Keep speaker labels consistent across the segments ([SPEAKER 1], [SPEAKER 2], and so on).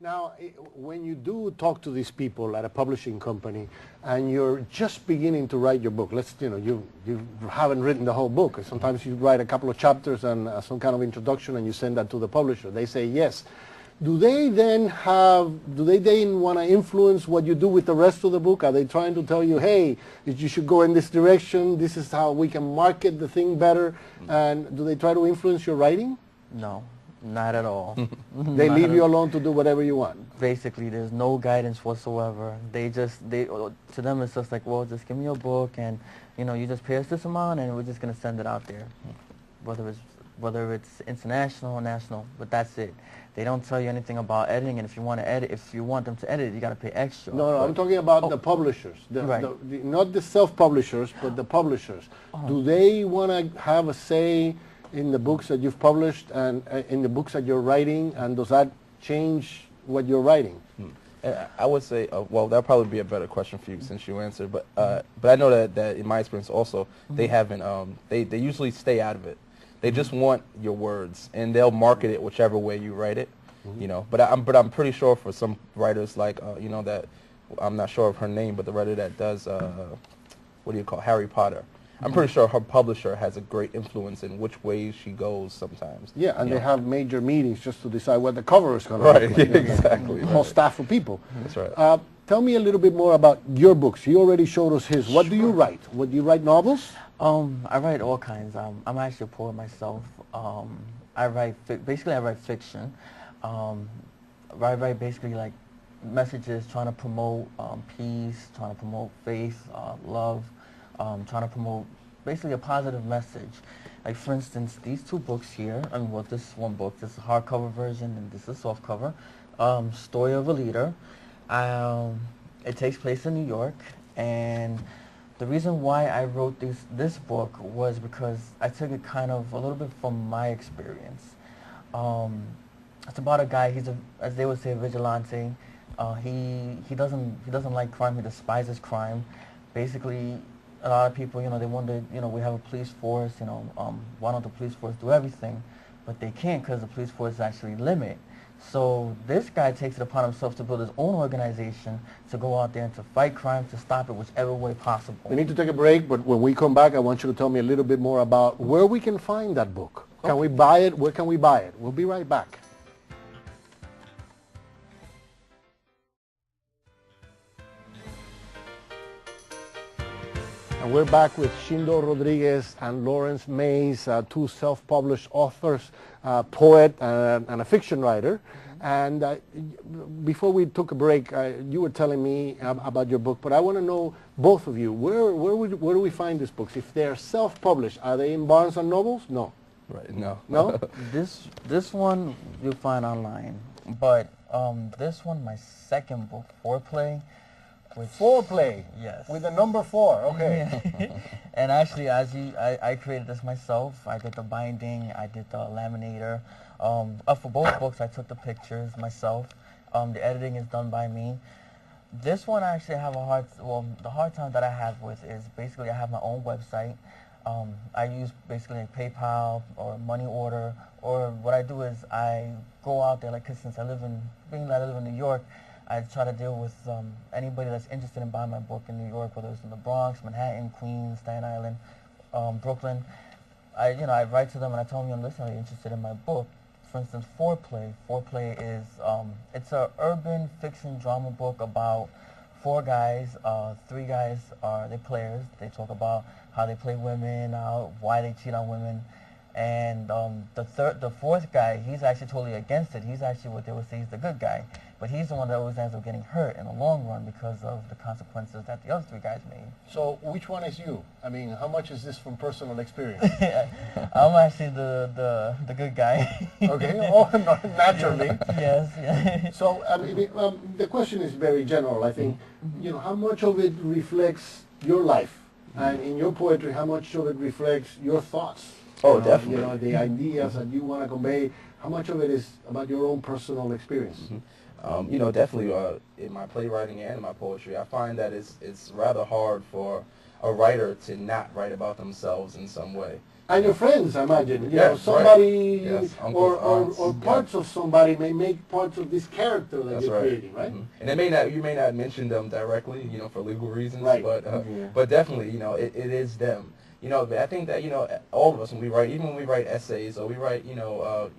[SPEAKER 1] Now, when you do talk to these people at a publishing company and you're just beginning to write your book, you haven't written the whole book. Sometimes you write a couple of chapters and some kind of introduction and you send that to the publisher. They say yes. Do they then want to influence what you do with the rest of the book? Are they trying to tell you, hey, you should go in this direction, this is how we can market the thing better, and do they try to influence your writing?
[SPEAKER 2] No, not at all.
[SPEAKER 1] They leave you alone to do whatever you want?
[SPEAKER 2] Basically, there's no guidance whatsoever. To them it's just like, well, just give me your book and, you just pay us this amount and we're just going to send it out there. Whether it's international or national, but that's it. They don't tell you anything about editing, and if you want them to edit, you got to pay extra.
[SPEAKER 1] No, I'm talking about the publishers, not the self-publishers, but the publishers. Do they want to have a say in the books that you've published and in the books that you're writing, and does that change what you're writing?
[SPEAKER 3] I would say, well, that'll probably be a better question for you since you answered, but I know that in my experience also, they haven't, they usually stay out of it. They just want your words, and they'll market it whichever way you write it, But I'm pretty sure for some writers like that, I'm not sure of her name, but the writer that does Harry Potter. I'm pretty sure her publisher has a great influence in which way she goes sometimes.
[SPEAKER 1] Yeah, and they have major meetings just to decide what the cover is going to
[SPEAKER 3] look like. Right, exactly.
[SPEAKER 1] A whole staff of people.
[SPEAKER 3] That's right.
[SPEAKER 1] Tell me a little bit more about your books. He already showed us his. What do you write? Do you write novels?
[SPEAKER 2] I write all kinds. I'm actually a poet myself. I write fiction. I write basically like messages trying to promote peace, trying to promote faith, love, trying to promote basically a positive message. Like for instance, these two books here, this one book, this is a hardcover version and this is a softcover, Story of a Leader. It takes place in New York, and the reason why I wrote this book was because I took it kind of a little bit from my experience. It's about a guy, as they would say, a vigilante. He doesn't like crime, he despises crime. Basically, a lot of people, they wonder, we have a police force, why don't the police force do everything? But they can't because the police force is actually limited. So this guy takes it upon himself to build his own organization to go out there and to fight crime, to stop it whichever way possible.
[SPEAKER 1] We need to take a break, but when we come back, I want you to tell me a little bit more about where we can find that book. Okay. Can we buy it? Where can we buy it? We'll be right back. And we're back with Shindo Rodriguez and Lawrence Mays, two self-published authors, poet and a fiction writer. And before we took a break, you were telling me about your book, but I want to know, both of you, where do we find these books? If they're self-published, are they in Barnes & Nobles? No.
[SPEAKER 3] Right, no.
[SPEAKER 1] No?
[SPEAKER 2] This one you'll find online, but this one, my second book, Foreplay.
[SPEAKER 1] Foreplay?
[SPEAKER 2] Yes.
[SPEAKER 1] With the number 4, okay.
[SPEAKER 2] Yeah. And actually, I created this myself. I did the binding, I did the laminator. For both books, I took the pictures myself. The editing is done by me. This one I actually have the hard time that I have with is basically I have my own website. I use basically like PayPal or money order, or what I do is I go out there, like, 'cause since I live in New York, I try to deal with anybody that's interested in buying my book in New York, whether it's in the Bronx, Manhattan, Queens, Staten Island, Brooklyn. I write to them and I tell them, listen, are you interested in my book? For instance, Foreplay. Foreplay is it's an urban fiction drama book about 4 guys. 3 guys they're players. They talk about how they play women, why they cheat on women. And the 4th guy, he's actually totally against it. He's actually what they would say he's the good guy. But he's the one that always ends up getting hurt in the long run because of the consequences that the other 3 guys made.
[SPEAKER 1] So which one is you? I mean, how much is this from personal experience?
[SPEAKER 2] I'm actually the good guy.
[SPEAKER 1] Okay, naturally.
[SPEAKER 2] Yes. Yeah.
[SPEAKER 1] So the question is very general. I think, how much of it reflects your life? And in your poetry, how much of it reflects your thoughts?
[SPEAKER 3] Oh, definitely.
[SPEAKER 1] The ideas that you want to convey, how much of it is about your own personal experience?
[SPEAKER 3] Definitely in my playwriting and in my poetry, I find that it's rather hard for a writer to not write about themselves in some way.
[SPEAKER 1] And your friends, I imagine. You know,
[SPEAKER 3] Yes, right.
[SPEAKER 1] somebody
[SPEAKER 3] Yes, uncles, aunts,
[SPEAKER 1] or
[SPEAKER 3] yeah.
[SPEAKER 1] parts of somebody may make parts of this character that
[SPEAKER 3] That's
[SPEAKER 1] you're
[SPEAKER 3] right.
[SPEAKER 1] creating, right?
[SPEAKER 3] And you may not mention them directly, you know, for legal reasons,
[SPEAKER 1] Right.
[SPEAKER 3] but definitely, you know, it is them. You know, I think that, you know, all of us when we write, even when we write essays or we write, you know,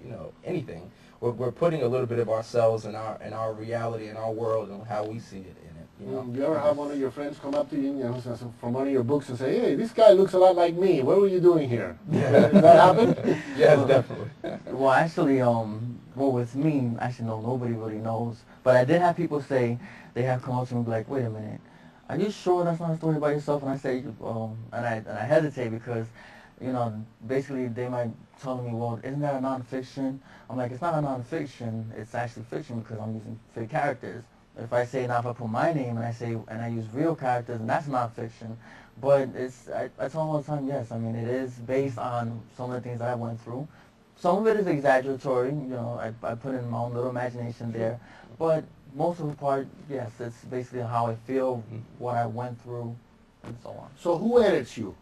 [SPEAKER 3] anything, we're putting a little bit of ourselves and our reality and our world and how we see it in it. You know.
[SPEAKER 1] You ever have one of your friends come up to you, you know, from one of your books and say, "Hey, this guy looks a lot like me. What were you doing here?" Does that happen?
[SPEAKER 3] Yes, definitely.
[SPEAKER 2] Well, actually, well, with me, actually, no, nobody really knows. But I did have people say, they have come up to me and be like, wait a minute, are you sure that's not a story about yourself? And I say, and I hesitate because, you know, basically they might tell me, well, isn't that a nonfiction? I'm like, it's not a nonfiction, it's actually fiction because I'm using fake characters. If I say, now if I put my name and I use real characters, and that's nonfiction. But I tell them all the time, yes, I mean, it is based on some of the things that I went through. Some of it is exaggeratory, you know, I put in my own little imagination there. But most of the part, yes, it's basically how I feel, what I went through, and so on.
[SPEAKER 1] So who edits you?